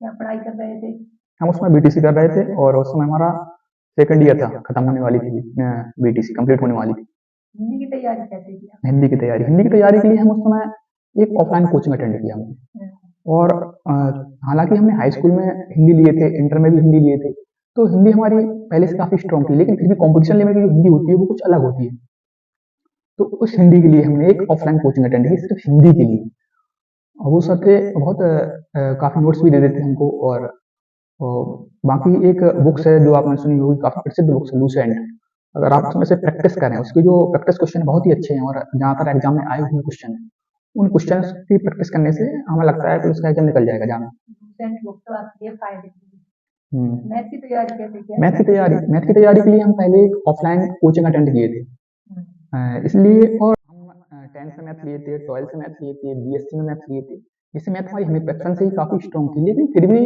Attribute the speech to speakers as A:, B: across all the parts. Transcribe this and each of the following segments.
A: क्या पढ़ाई कर रहे थे?
B: हम उसमें बीटीसी कर रहे थे और उस समय हमारा सेकंड ईयर था, खत्म होने वाली थी, बीटीसी कंप्लीट होने वाली थी।
A: हिंदी की तैयारी कैसे की आपने?
B: हिंदी की तैयारी के लिए हम उस समय एक ऑफलाइन कोचिंग अटेंड किया हमने। और अ, हालांकि हमने हाई स्कूल में हिंदी लिए थे, इंटर में भी हिंदी लिए थे, तो हिंदी हमारी पहले से काफी स्ट्रांग थी, लेकिन फिर भी कंपटीशन लेवल की जो हिंदी होती है वो कुछ अलग होती है। तो उस हिंदी के लिए हमने एक ऑफलाइन कोचिंग अटेंड की सिर्फ हिंदी के लिए। और वो सर थे बहुत काफी नोट्स भी दे देते थे हमको। और बाकी एक बुक्स है जो आपने सुनी होगी, काफी प्रसिद्ध बुक्स है, लूसेंट। अगर आप उसमें से प्रैक्टिस करें, उसके जो प्रैक्टिस क्वेश्चन बहुत ही अच्छे हैं और ज्यादातर एग्जाम में आए हुए क्वेश्चन हैं, उन क्वेश्चन की प्रैक्टिस करने से हमें लगता है कि उसका एग्जाम निकल जाएगा जाना।
A: रिसेंट बुक तो आपके लिए फायदे की है।
B: हम्म।
A: मैथ की तैयारी कैसे किया?
B: मैथ की तैयारी के लिए हम पहले एक ऑफलाइन कोचिंग अटेंड किए थे। इसलिए। और हम 10th में मैथ लिए थे, 12th में मैथ लिए थे, बीएससी में मैथ लिए थे। जिससे मैथ हमारी हमें बचपन से ही काफी स्ट्रांग थी, लेकिन फिर भी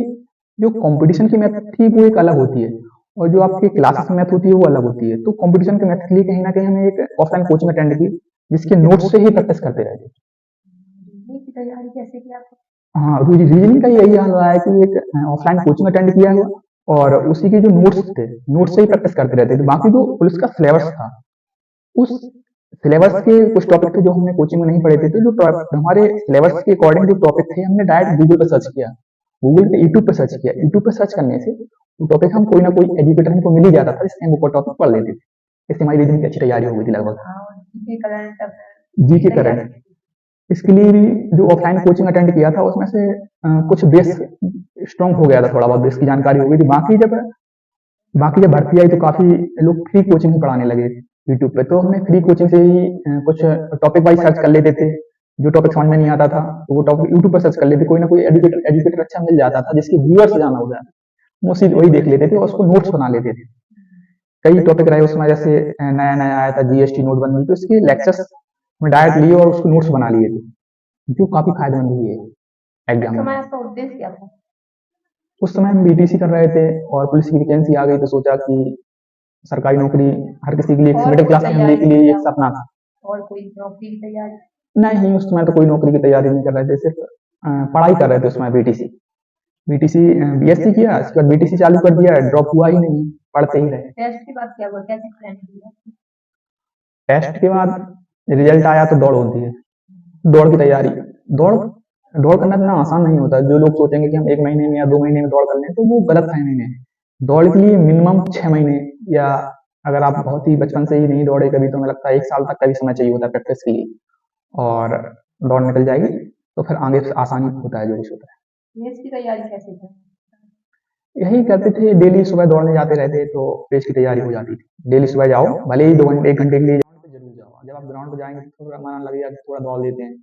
B: जो कंपटीशन की मैथ थी वो एक अलग होती है, और जो आपकी क्लासेस में मैथ होती है वो अलग होती है। तो कंपटीशन के मैथ के लिए कहीं ना कहीं हमें एक ऑफलाइन कोचिंग अटेंड की, जिसके नोट्स से ही प्रैक्टिस करते रहते।
A: रीजनिंग की तैयारी कैसे की आपने?
B: हाँ, रीजनिंग का यही हाल रहा है कि एक ऑफलाइन कोचिंग अटेंड किया हुआ, और उसी के जो नोट्स थे, नोट्स से ही प्रैक्टिस करते रहते थे। बाकी जो पुलिस का सिलेबस था, उस सिलेबस के कुछ टॉपिक थे जो हमने कोचिंग में नहीं पढ़े थे, तो जो हमारे सिलेबस के अकॉर्डिंग जो टॉपिक थे हमने डायरेक्ट गूगल पे सर्च किया, गूगल पे यूट्यूब पे सर्च किया। यूट्यूब पे सर्च करने से वो टॉपिक हम कोई ना कोई एजुकेटर हमको मिल ही जाता था, जिससे हम वो टॉपिक पढ़ लेते थे। इससे हमारी रीजनिंग की अच्छी तैयारी हो गई थी लगभग।
A: हाँ, और जीके करंट
B: जी के
A: तैयारी
B: करंट। इसके लिए भी जो ऑफलाइन कोचिंग अटेंड किया था उसमें से कुछ बेस स्ट्रांग हो गया था, थोड़ा बहुत बेस की जानकारी हो गई थी। बाकी जब भर्ती आई तो काफी लोग फ्री कोचिंग ही पढ़ाने लगे यूट्यूब पे, तो हमने फ्री कोचिंग से ही कुछ टॉपिक वाइज सर्च कर लेते थे। जो टॉपिक समझ में नहीं आता था तो वो टॉपिक यूट्यूब पर सर्च कर लेते, कोई ना कोई एजुकेटर एजुकेटर अच्छा मिल जाता था जिसके व्यूअर्स ज्यादा हो जाता, मोस्टली वही देख लेते थे और उसको नोट्स बना लेते थे। कई टॉपिक रहे उसमें, जैसे नया नया आया था जीएसटी नोटबंदी, तो इसके लेक्चर्स में डायरेक्ट लिए और उसको नोट्स बना लिए थे, जो काफी फायदेमंद हुई है
A: उस
B: एग्जाम
A: समय
B: में।
A: आपका उद्देश्य क्या था?
B: उस समय हम बीटीसी कर रहे थे और पुलिस की वैकेंसी आ गई, तो सोचा कि सरकारी नौकरी हर किसी के लिए,
A: और
B: मिडिल
A: कोई
B: क्लास फैमिली
A: तैयारी
B: के
A: नहीं
B: लिए
A: की
B: एक सपना था।
A: और कोई नौकरी की तैयारी?
B: नहीं, उस समय तो कोई नौकरी की तैयारी नहीं कर रहे थे, सिर्फ पढ़ाई कर रहे थे उसमें। बीटीसी बीटीसी बीएससी किया, इसके बाद बीटीसी चालू कर दिया, ड्रॉप हुआ ही नहीं, पढ़ते ही रहे।
A: टेस्ट के बाद क्या हुआ? कैसे प्लान किया?
B: टेस्ट के बाद रिजल्ट आया तो दौड़ होती है, दौड़ की तैयारी। दौड़ दौड़ करना इतना आसान नहीं होता। जो लोग सोचेंगे कि हम 1 महीने में या 2 महीने में दौड़ कर लें, तो वो गलत फहमी में है। दौड़ के लिए मिनिमम 6 महीने, या अगर आप बहुत ही बचपन से ही नहीं दौड़े कभी, तो हमें लगता है 1 साल तक का भी समय चाहिए होता है प्रैक्टिस के लिए, और दौड़ निकल जाएगी तो फिर आगे से आसानी होता है जो कुछ होता है।
A: टेस्ट की तैयारी कैसे की?
B: यही करते थे, डेली सुबह दौड़ने जाते रहते तो रेस की तैयारी हो जाती थी। डेली सुबह जाओ, भले ही 2 घंटे 1 घंटे के लिए ग्राउंड पे जरूर जाओ। जब आप ग्राउंड पे जाएंगे तो थोड़ा मन लगेगा कि थोड़ा दौड़ लेते हैं,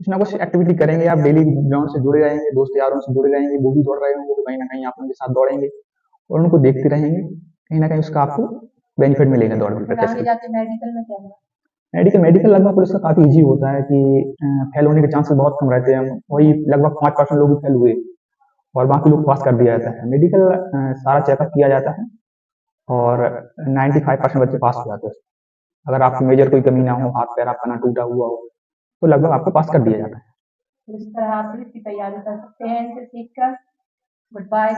B: कुछ ना कुछ एक्टिविटी करेंगे। आप डेली ग्राउंड से जुड़े रहेंगे, दोस्त यारों से जुड़े रहेंगे, वो भी दौड़ रहे होंगे, तो कहीं ना कहीं आप उनके साथ दौड़ेंगे और उनको देखते रहेंगे, कहीं ना कहीं उसका आपको बेनिफिट मिलेगा दौड़ की
A: फिर
B: प्रैक्टिस
A: आगे
B: की।
A: जाके मेडिकल में क्या हुआ?
B: मेडिकल लगभग पुलिस का काफी इजी होता है कि फेल होने के चांसेस बहुत कम रहते हैं। वही लगभग 5% लोग ही फेल हुए और बाकी लोग पास कर दिया जाता है। मेडिकल सारा चेकअप किया जाता है और 95% बच्चे पास हो जाते हैं। अगर आपकी मेजर कोई कमी ना हो, हाथ पैर आपका ना टूटा हुआ हो, तो लगभग आपको पास कर दिया जाता है।
A: तो इस तरह आप इसकी तैयारी कर सकते हैं इनसे सीख कर। Good bye.